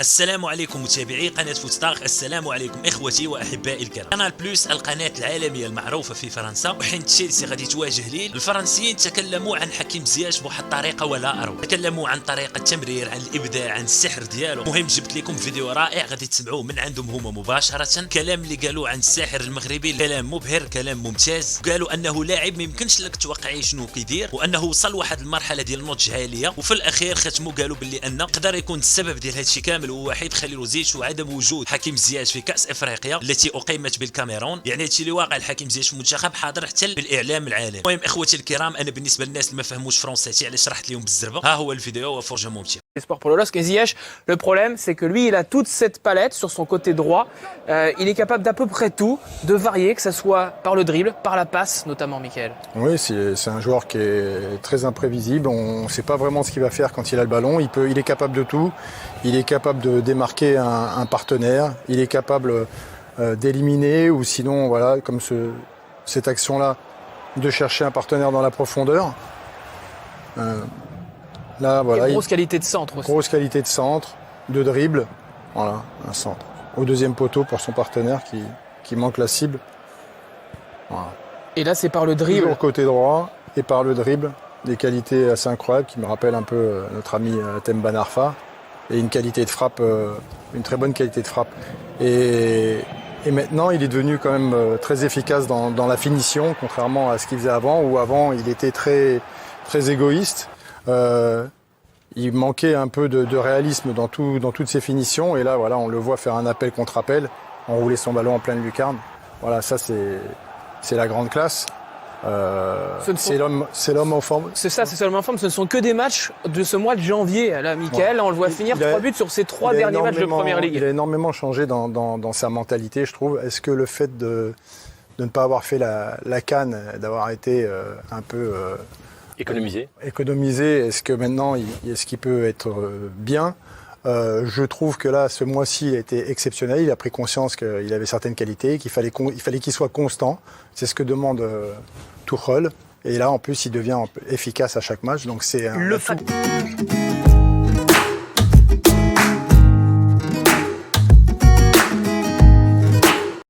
السلام عليكم متابعي قناة فوتستاغ، السلام عليكم إخوتي وأحبائي الكرام. قناة بلوس القناة العالمية المعروفة في فرنسا، وحين تشيلسي غادي تواجه ليل، الفرنسيين تكلموا عن حكيم زياش بواحد الطريقة ولا أروع، تكلموا عن طريقة التمرير، عن الإبداع، عن السحر ديالو. مهم جبت لكم فيديو رائع غادي تسمعوه من عندهم هما مباشرة. كلام اللي قالوا عن الساحر المغربي كلام مبهر، كلام ممتاز. قالوا أنه لاعب ما يمكنش لك توقعي شنو كيدير، وأنه وصل واحد المرحلة ديال النضج عالية. وفي الأخير ختموا قالوا باللي أن يقدر يكون السبب ديال هادشي كامل هو وحيد خليل زياش وعدم وجود حكيم زياش في كأس افريقيا التي اقيمت بالكاميرون. يعني هادشي اللي واقع، الحكيم زياش في المنتخب حاضر حتى بالاعلام العالمي. المهم اخوتي الكرام، انا بالنسبه للناس اللي ما فهموش فرنسيتي علاش شرحت لهم بالزربه، ها هو الفيديو وفرجه ممتعه. Sport pour le LOSC. Et Ziyech, le problème, c'est que lui, il a toute cette palette sur son côté droit. Il est capable d'à peu près tout, de varier, que ce soit par le dribble, par la passe, notamment, Mickaël. Oui, c'est un joueur qui est très imprévisible. On ne sait pas vraiment ce qu'il va faire quand il a le ballon. Il est capable de tout. Il est capable de démarquer un partenaire. Il est capable d'éliminer, ou sinon, voilà, comme cette action-là, de chercher un partenaire dans la profondeur. Là, voilà, Et grosse qualité de centre aussi. Grosse qualité de centre, de dribble. Voilà, un centre. Au deuxième poteau pour son partenaire qui manque la cible. Voilà. Et là, c'est par le dribble. Toujours côté droit et par le dribble. Des qualités assez incroyables qui me rappellent un peu notre ami Thème Ben Arfa. Et une qualité de frappe, une très bonne qualité de frappe. Et maintenant, il est devenu quand même très efficace dans la finition, contrairement à ce qu'il faisait avant, où avant, il était très, très égoïste. Il manquait un peu de réalisme dans toutes ses finitions. Et là, voilà, on le voit faire un appel contre appel, enrouler son ballon en pleine lucarne. Voilà, ça c'est la grande classe. C'est l'homme en forme. C'est ça, c'est seulement en forme. Ce ne sont que des matchs de ce mois de janvier. Là, Mickaël, on le voit finir 3 buts sur ses 3 derniers matchs de Première Ligue. Il a énormément changé dans sa mentalité, je trouve. Est-ce que le fait de ne pas avoir fait la CAN, d'avoir été un peu... Économisé, est-ce que maintenant, est-ce qu'il peut être bien? Je trouve que là, ce mois-ci, il a été exceptionnel. Il a pris conscience qu'il avait certaines qualités, qu'il fallait qu'il soit constant. C'est ce que demande Tuchel. Et là, en plus, il devient efficace à chaque match. Donc c'est un atout.